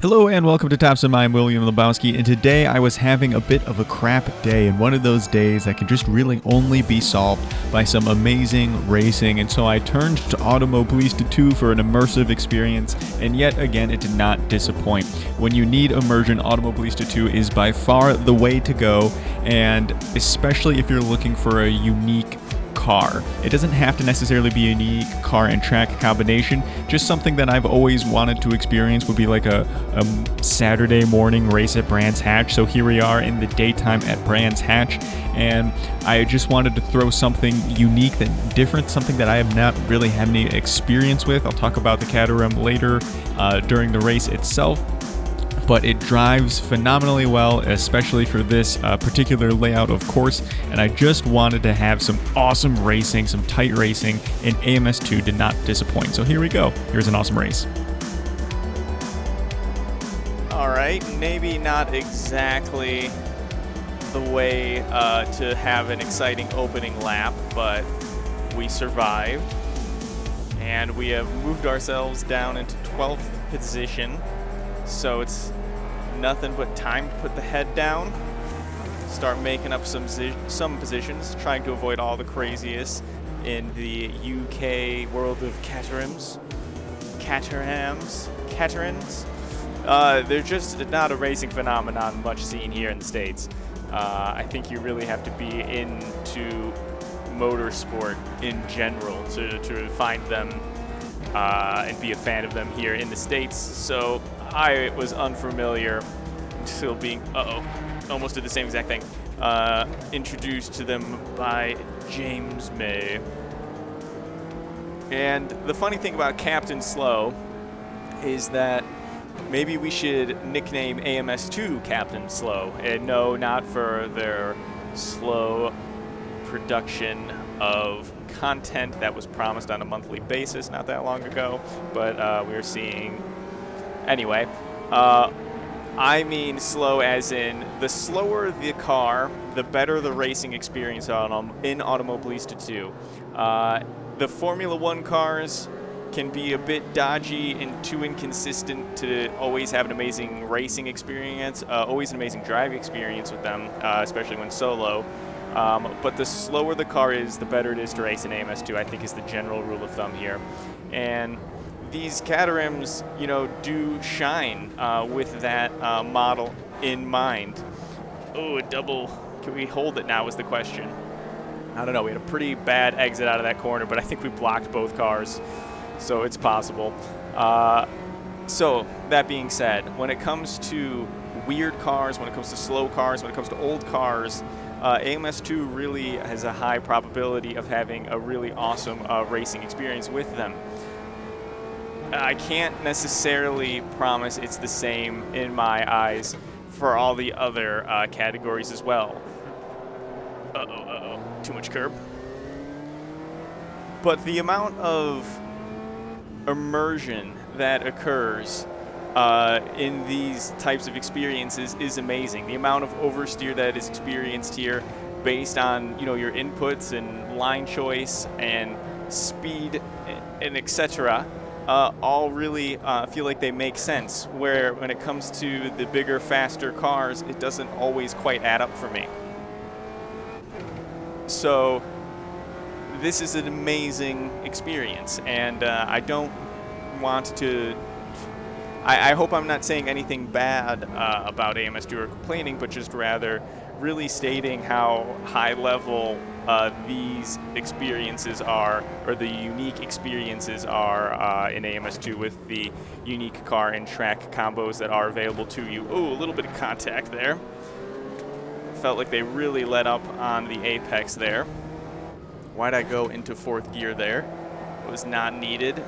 Hello and welcome to Tops of Mind. I'm William Lebowski, and today I was having a bit of a crap day, and one of those days that can just really only be solved by some amazing racing, and so I turned to Automobilista 2 for an immersive experience, and yet again it did not disappoint. When you need immersion, Automobilista 2 is by far the way to go, and especially if you're looking for a unique car. It doesn't have to necessarily be a unique car and track combination. Just something that I've always wanted to experience would be like a Saturday morning race at Brands Hatch. So here we are in the daytime at Brands Hatch, and I just wanted to throw something unique, that different, something that I have not really had any experience with. I'll talk about the Caterham later during the race itself. But it drives phenomenally well, especially for this particular layout of course, and I just wanted to have some awesome racing, some tight racing, and AMS2 did not disappoint. So here we go. Here's an awesome race. All right, maybe not exactly the way to have an exciting opening lap, but we survived, and we have moved ourselves down into 12th position. So it's nothing but time to put the head down, start making up some positions, trying to avoid all the craziest in the UK world of Caterhams. They're just not a racing phenomenon much seen here in the States. I think you really have to be into motorsport in general to find them and be a fan of them here in the States. So I was unfamiliar until being, almost did the same exact thing, introduced to them by James May. And the funny thing about Captain Slow is that maybe we should nickname AMS2 Captain Slow. And no, not for their slow production of content that was promised on a monthly basis not that long ago, but we're seeing... Anyway, I mean slow as in the slower the car, the better the racing experience in Automobilista 2. The Formula 1 cars can be a bit dodgy and too inconsistent to always have an amazing racing experience, always an amazing driving experience with them, especially when solo. But the slower the car is, the better it is to race in AMS2, I think is the general rule of thumb here. And these Caterhams, do shine with that model in mind. Oh, a double. Can we hold it now is the question. I don't know. We had a pretty bad exit out of that corner, but I think we blocked both cars, so it's possible. So that being said, when it comes to weird cars, when it comes to slow cars, when it comes to old cars, AMS2 really has a high probability of having a really awesome racing experience with them. I can't necessarily promise it's the same in my eyes for all the other categories as well. Too much curb. But the amount of immersion that occurs in these types of experiences is amazing. The amount of oversteer that is experienced here based on your inputs and line choice and speed and etc. All really feel like they make sense, where when it comes to the bigger, faster cars, it doesn't always quite add up for me. So this is an amazing experience, and I don't want to... I hope I'm not saying anything bad about AMS2 or complaining, but just rather really stating how high level these experiences are, or the unique experiences are in AMS2 with the unique car and track combos that are available to you. Oh, a little bit of contact there. Felt like they really let up on the apex there. Why'd I go into fourth gear there? It was not needed.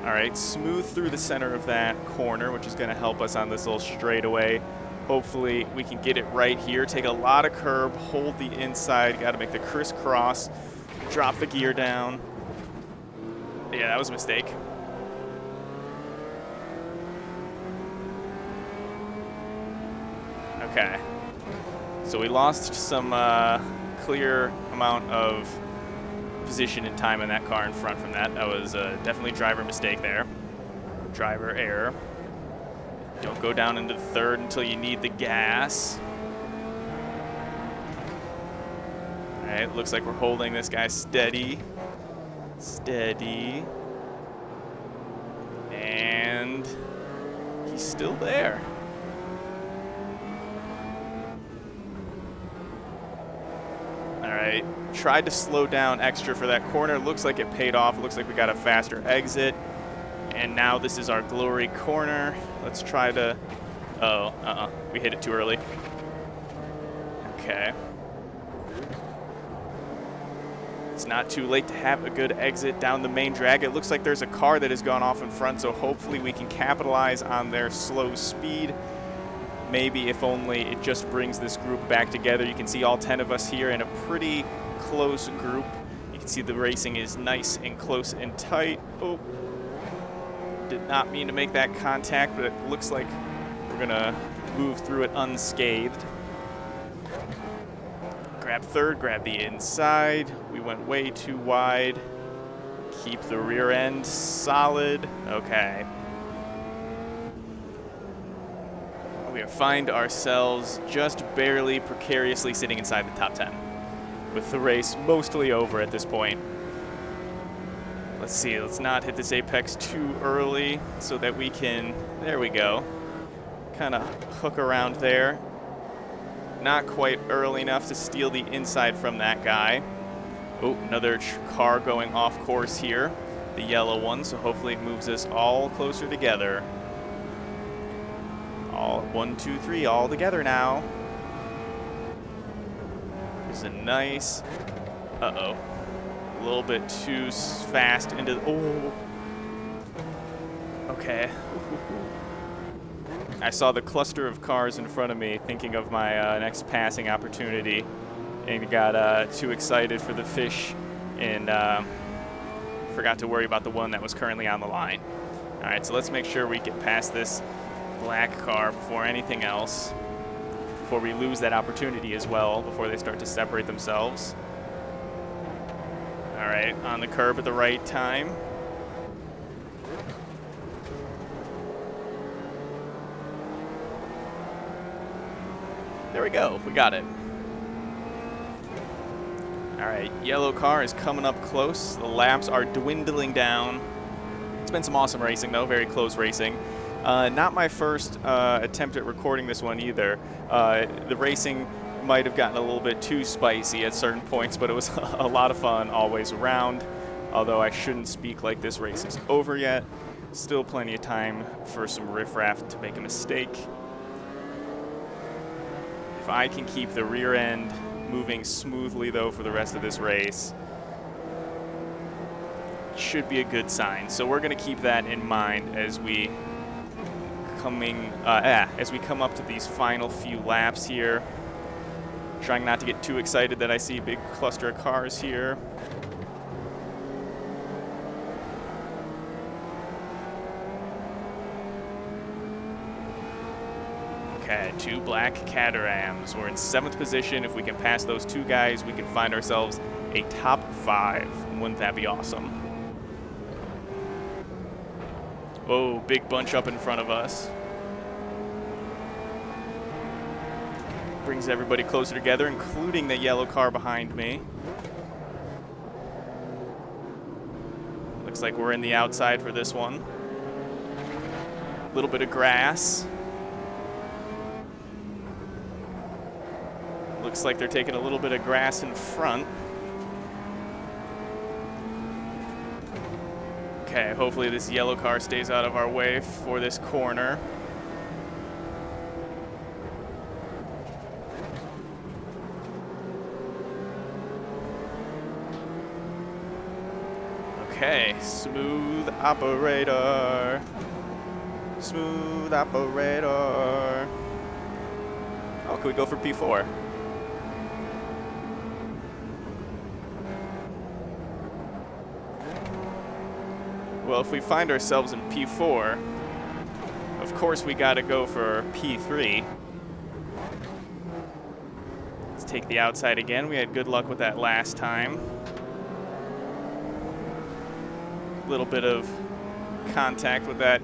All right, smooth through the center of that corner, which is going to help us on this little straightaway. Hopefully we can get it right here. Take a lot of curb, hold the inside. Got to make the crisscross, drop the gear down. Yeah, that was a mistake. Okay. So we lost some clear amount of position and time in that car in front from that. That was definitely driver mistake there. Driver error. Don't go down into third until you need the gas. All right, looks like we're holding this guy steady. Steady. And he's still there. All right, tried to slow down extra for that corner. Looks like it paid off. Looks like we got a faster exit. And now this is our glory corner. Let's try to, we hit it too early. Okay. It's not too late to have a good exit down the main drag. It looks like there's a car that has gone off in front, so hopefully we can capitalize on their slow speed. Maybe if only it just brings this group back together. You can see all 10 of us here in a pretty close group. You can see the racing is nice and close and tight. Oh, did not mean to make that contact, but it looks like we're gonna move through it unscathed. Grab third, grab the inside. We went way too wide. Keep the rear end solid. Okay. We find ourselves just barely precariously sitting inside the top 10, with the race mostly over at this point. Let's see, let's not hit this apex too early so that we can, there we go, kind of hook around there. Not quite early enough to steal the inside from that guy. Oh, another car going off course here, the yellow one, so hopefully it moves us all closer together. All 1, 2, 3, all together now. There's a nice, a little bit too fast into, oh. Okay. I saw the cluster of cars in front of me thinking of my next passing opportunity and got too excited for the fish and forgot to worry about the one that was currently on the line. All right, so let's make sure we get past this black car before anything else, before we lose that opportunity as well, before they start to separate themselves. All right, on the curb at the right time. There we go, we got it. All right, yellow car is coming up close. The laps are dwindling down. It's been some awesome racing though, very close racing. Not my first attempt at recording this one either. The racing might have gotten a little bit too spicy at certain points, but it was a lot of fun always around. Although I shouldn't speak like this race is over yet. Still plenty of time for some riffraff to make a mistake. If I can keep the rear end moving smoothly though for the rest of this race, should be a good sign. So we're going to keep that in mind as we come up to these final few laps here. Trying not to get too excited that I see a big cluster of cars here. Okay, 2 black Caterhams. We're in 7th position. If we can pass those 2 guys, we can find ourselves a top 5. Wouldn't that be awesome? Whoa, big bunch up in front of us. Brings everybody closer together, including the yellow car behind me. Looks like we're in the outside for this one. A little bit of grass. Looks like they're taking a little bit of grass in front. Okay, hopefully this yellow car stays out of our way for this corner. Okay, smooth operator. Smooth operator. Oh, could we go for P4? Well, if we find ourselves in P4, of course we gotta go for P3. Let's take the outside again. We had good luck with that last time. A little bit of contact with that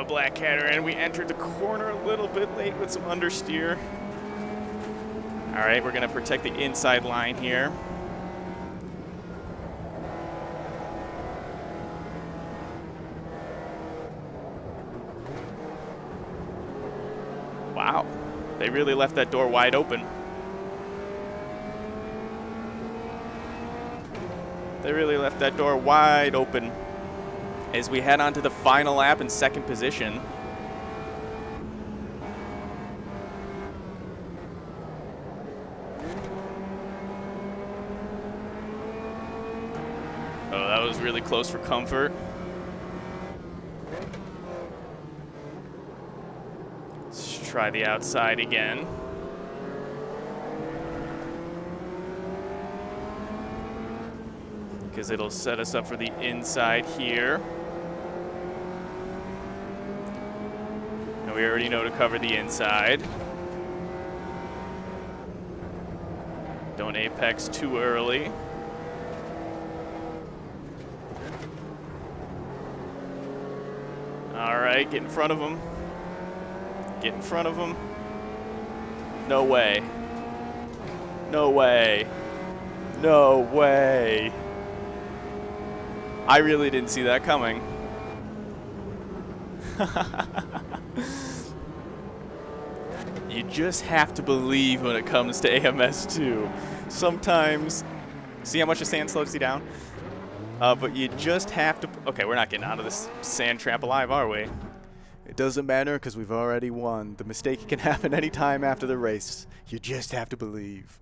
Black Caterham. We entered the corner a little bit late with some understeer. All right, we're going to protect the inside line here. Wow, they really left that door wide open. They really left that door wide open as we head on to the final lap in second position. Oh, that was really close for comfort. Let's try the outside again. Because it'll set us up for the inside here. And we already know to cover the inside. Don't apex too early. All right, get in front of him. Get in front of him. No way. No way. No way. I really didn't see that coming. You just have to believe when it comes to AMS2. Sometimes, see how much the sand slows you down? But you just have to, okay, we're not getting out of this sand trap alive, are we? It doesn't matter because we've already won. The mistake can happen anytime after the race. You just have to believe.